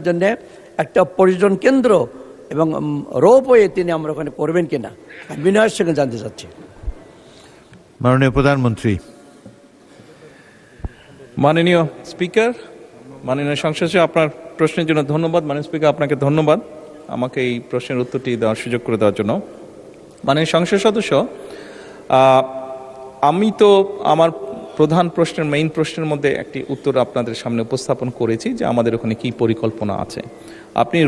জন্য একটা পর্যটন কেন্দ্র এবং রোপওয়ে তিনি আমরা ওখানে করবেন কিনা বিনয়ের সঙ্গে জানতে চাচ্ছি। মাননীয় প্রধানমন্ত্রী। মাননীয় স্পিকার, মাননীয় সংসদ সদস্য, আপনার প্রশ্নের জন্য ধন্যবাদ। মাননীয় স্পিকার, আপনাকে ধন্যবাদ আমাকে এই প্রশ্নের উত্তরটি দেওয়ার সুযোগ করে দেওয়ার জন্য। মাননীয় সংসদ সদস্য, আমি তো আমার প্রধান প্রশ্নের মেইন প্রশ্নের মধ্যে একটি উত্তর আপনাদের সামনে উপস্থাপন করেছি যে আমাদের ওখানে কি পরিকল্পনা আছে। আপনি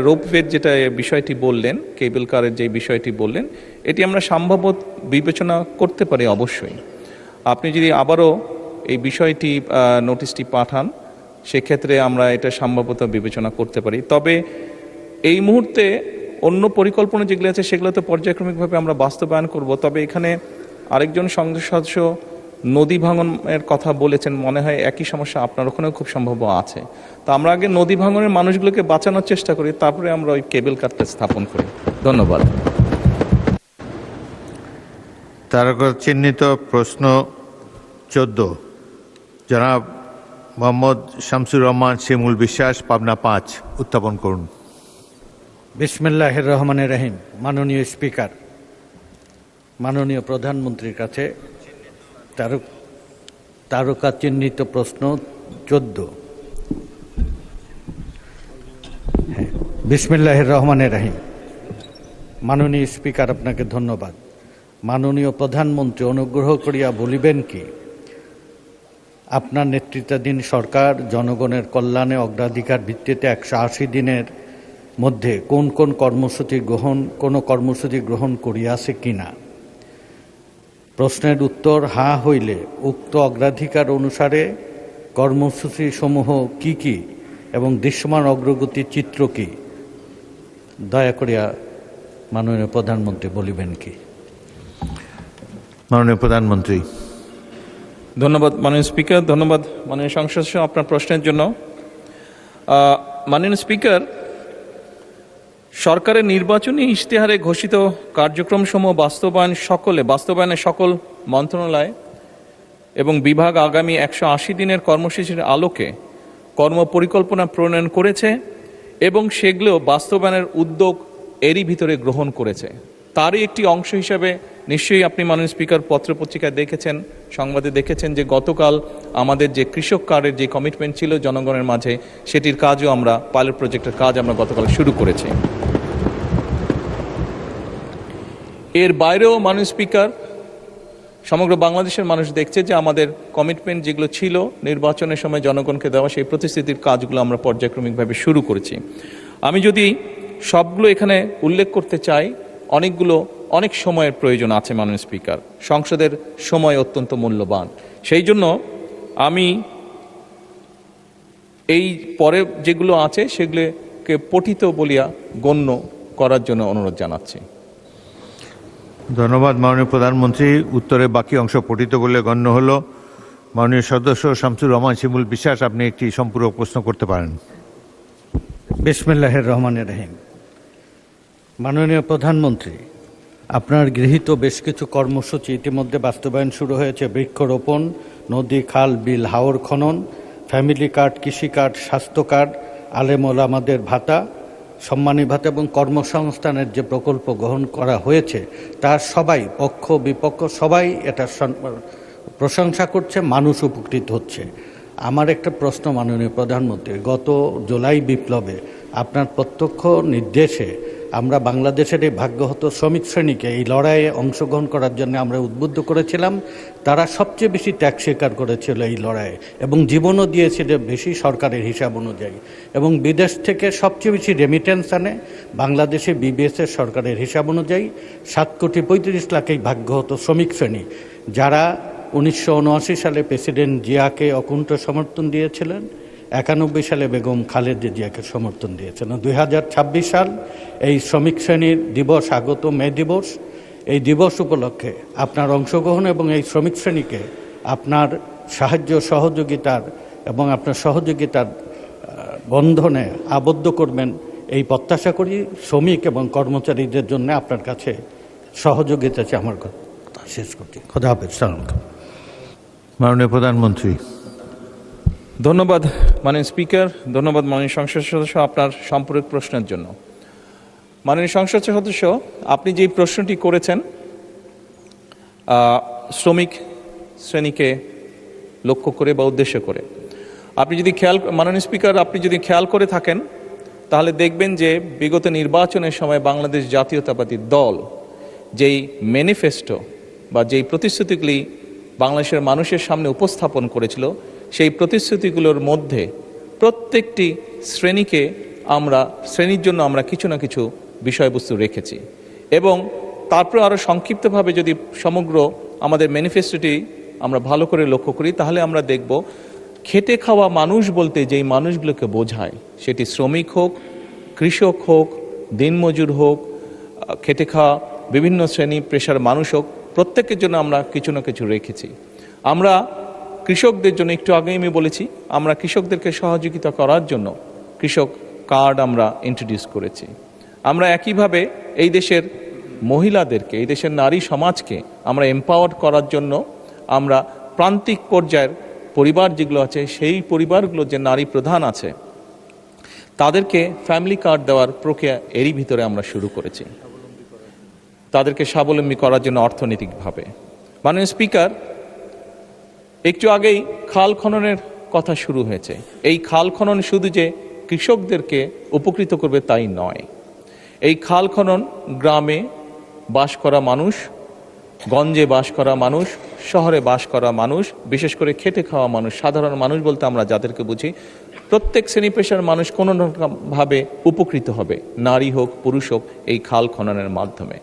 রোপওয়ের যেটা বিষয়টি বললেন, কেবল কারের যে বিষয়টি বললেন, এটি আমরা সম্ভবত বিবেচনা করতে পারি অবশ্যই। আপনি যদি আবারও এই বিষয়টি নোটিশটি পাঠান, সেক্ষেত্রে আমরা এটা সম্ভবত বিবেচনা করতে পারি। তবে এই মুহূর্তে অন্য পরিকল্পনা যেগুলো আছে সেগুলো তো পর্যায়ক্রমিকভাবে আমরা বাস্তবায়ন করব। তবে এখানে আরেকজন সংসদ সদস্য নদী ভাঙনের কথা বলেছেন, মনে হয় একই সমস্যা আপনার ওখানেও খুব সম্ভব আছে। তো আমরা আগে নদী ভাঙনের মানুষগুলোকে বাঁচানোর চেষ্টা করি, তারপরে আমরা ওই কেবল কারটা স্থাপন করি। ধন্যবাদ। তারকা চিহ্নিত প্রশ্ন 14 জনাব মোহাম্মদ শামসুর রহমান শিমুল বিশ্বাস, পাবনা 5, উত্থাপন করুন। বিসমিল্লাহির রহমানির রহিম। মাননীয় স্পিকার, মাননীয় প্রধানমন্ত্রীর কাছে তারকা চিহ্নিত প্রশ্ন 14। বিসমিল্লাহির রহমানির রহিম। মাননীয় স্পিকার, আপনাকে ধন্যবাদ। মাননীয় প্রধানমন্ত্রী, অনুগ্রহ করিয়া বলিবেন কি আপনার নেতৃত্বাধীন সরকার জনগণের কল্যাণে অগ্রাধিকার ভিত্তিতে 180 দিনের মধ্যে কোন কর্মসূচি গ্রহণ করিয়াছে কিনা? প্রশ্নের উত্তর হ্যাঁ হইলে উক্ত অগ্রাধিকার অনুসারে কর্মসূচি সমূহ কি কি এবং দৃশ্যমান অগ্রগতির চিত্র কি? দয়া করিয়া মাননীয় প্রধানমন্ত্রী বলিবেন কি? মাননীয় প্রধানমন্ত্রী। ধন্যবাদ মাননীয় স্পিকার, ধন্যবাদ মাননীয় সংসদ সদস্য আপনার প্রশ্নের জন্য। মাননীয় স্পিকার, সরকারের নির্বাচনী ইশতেহারে ঘোষিত কার্যক্রমসমূহ বাস্তবায়নে সকল মন্ত্রণালয় এবং বিভাগ আগামী 180 দিনের কর্মসূচির আলোকে কর্মপরিকল্পনা প্রণয়ন করেছে এবং সেগুলো বাস্তবায়নের উদ্যোগ এরই ভিতরে গ্রহণ করেছে। তারই একটি অংশ হিসাবে নিশ্চয়ই আপনি মাননীয় স্পিকার পত্রপত্রিকায় দেখেছেন, সংবাদে দেখেছেন যে গতকাল আমাদের যে কৃষক কার্ডের যে কমিটমেন্ট ছিল জনগণের মাঝে, সেটির কাজও আমরা পাইলট প্রজেক্টের কাজ আমরা গতকাল শুরু করেছি। এর বাইরেও মাননীয় স্পিকার, সমগ্র বাংলাদেশের মানুষ দেখছে যে আমাদের কমিটমেন্ট যেগুলো ছিল নির্বাচনের সময় জনগণকে দেওয়া, সেই প্রতিশ্রুতির কাজগুলো আমরা পর্যায়ক্রমিকভাবে শুরু করেছি। আমি যদি সবগুলো এখানে উল্লেখ করতে চাই, অনেক সময়ের প্রয়োজন আছে মাননীয় স্পিকার। সংসদের সময় অত্যন্ত মূল্যবান, সেই জন্য আমি এই পরে যেগুলো আছে সেগুলোকে পঠিত বলিয়া গণ্য করার জন্য অনুরোধ জানাচ্ছি। ধন্যবাদ মাননীয় প্রধানমন্ত্রী। উত্তরের বাকি অংশ পঠিত বলে গণ্য হলো। মাননীয় সদস্য শামসুর রহমান শিমুল বিশ্বাস, আপনি একটি সম্পূরক প্রশ্ন করতে পারেন। বিসমিল্লাহির রহমানির রহিম। মাননীয় প্রধানমন্ত্রী, আপনার গৃহীত বেশ কিছু কর্মসূচি ইতিমধ্যে বাস্তবায়ন শুরু হয়েছে। বৃক্ষরোপণ, নদী, খাল, বিল, হাওর খনন, ফ্যামিলি কার্ড, কৃষি কার্ড, স্বাস্থ্য কার্ড, আলেম ওলামাদের ভাতা, সম্মানী ভাতা এবং কর্মসংস্থানের যে প্রকল্প গ্রহণ করা হয়েছে, তার সবাই পক্ষ বিপক্ষ সবাই এটা প্রশংসা করছে, মানুষ উপকৃত হচ্ছে। আমার একটা প্রশ্ন মাননীয় প্রধানমন্ত্রী, গত জুলাই বিপ্লবে আপনার প্রত্যক্ষ নির্দেশে আমরা বাংলাদেশের এই ভাগ্যহত শ্রমিক শ্রেণীকে এই লড়াইয়ে অংশগ্রহণ করার জন্য আমরা উদ্বুদ্ধ করেছিলাম। তারা সবচেয়ে বেশি ত্যাগ স্বীকার করেছিল এই লড়াইয়ে এবং জীবনও দিয়েছিল বেশি সরকারের হিসাব অনুযায়ী, এবং বিদেশ থেকে সবচেয়ে বেশি রেমিটেন্স আনে বাংলাদেশে বিবিএসের সরকারের হিসাব অনুযায়ী 7,35,00,000 এই ভাগ্যহত শ্রমিক শ্রেণী, যারা 1979 সালে প্রেসিডেন্ট জিয়াকে অকুণ্ঠ সমর্থন দিয়েছিলেন, 91 সালে বেগম খালেদা জিয়াকে সমর্থন দিয়েছেন। 2026 সাল এই শ্রমিক শ্রেণীর দিবস আগত মে দিবস। এই দিবস উপলক্ষে আপনার অংশগ্রহণ এবং এই শ্রমিক শ্রেণীকে আপনার সাহায্য সহযোগিতার এবং আপনার সহযোগিতার বন্ধনে আবদ্ধ করবেন এই প্রত্যাশা করি। শ্রমিক এবং কর্মচারীদের জন্য আপনার কাছে সহযোগিতা চাই। আমার কথা শেষ করছি। খোদা হাফেজ। সালাম। মাননীয় প্রধানমন্ত্রী। ধন্যবাদ মাননীয় স্পিকার, ধন্যবাদ মাননীয় সংসদ সদস্য আপনার সম্পূরক প্রশ্নের জন্য। মাননীয় সংসদ সদস্য, আপনি যে প্রশ্নটি করেছেন শ্রমিক শ্রেণীকে লক্ষ্য করে বা উদ্দেশ্য করে, আপনি যদি মাননীয় স্পিকার আপনি যদি খেয়াল করে থাকেন তাহলে দেখবেন যে বিগত নির্বাচনের সময় বাংলাদেশ জাতীয়তাবাদী দল যেই ম্যানিফেস্টো বা যেই প্রতিশ্রুতিগুলি বাংলাদেশের মানুষের সামনে উপস্থাপন করেছিল, সেই প্রতিশ্রুতিগুলোর মধ্যে প্রত্যেকটি শ্রেণীর জন্য আমরা কিছু না কিছু বিষয়বস্তু রেখেছি। এবং তারপর আরও সংক্ষিপ্তভাবে যদি সমগ্র আমাদের ম্যানিফেস্টোটি আমরা ভালো করে লক্ষ্য করি তাহলে আমরা দেখব খেটে খাওয়া মানুষ বলতে যেই মানুষগুলোকে বোঝায়, সেটি শ্রমিক হোক, কৃষক হোক, দিনমজুর হোক, খেটে খাওয়া বিভিন্ন শ্রেণী পেশার মানুষ হোক, প্রত্যেকের জন্য আমরা কিছু না কিছু রেখেছি। আমরা কৃষকদের জন্য একটু আগেই আমি বলেছি, আমরা কৃষকদেরকে সহযোগিতা করার জন্য কৃষক কার্ড আমরা ইন্ট্রোডিউস করেছি। আমরা একইভাবে এই দেশের মহিলাদেরকে, এই দেশের নারী সমাজকে আমরা এম্পাওয়ার করার জন্য আমরা প্রান্তিক পর্যায়ের পরিবার যেগুলো আছে, সেই পরিবারগুলো যে নারী প্রধান আছে তাদেরকে ফ্যামিলি কার্ড দেওয়ার প্রক্রিয়া এরই ভিতরে আমরা শুরু করেছি, তাদেরকে স্বাবলম্বী করার জন্য অর্থনৈতিকভাবে। মাননীয় স্পিকার, একটু আগেই খাল খননের কথা শুরু হয়েছে। এই খাল খনন শুধু যে কৃষকদেরকে উপকৃত করবে তাই নয়, এই খাল খনন গ্রামে বাস করা মানুষ, গঞ্জে বাস করা মানুষ, শহরে বাস করা মানুষ, বিশেষ করে খেটে খাওয়া মানুষ, সাধারণ মানুষ বলতে আমরা যাদেরকে বুঝি, প্রত্যেক শ্রেণী পেশার মানুষ কোনো রকমভাবে উপকৃত হবে, নারী হোক পুরুষ হোক, এই খাল খননের মাধ্যমে।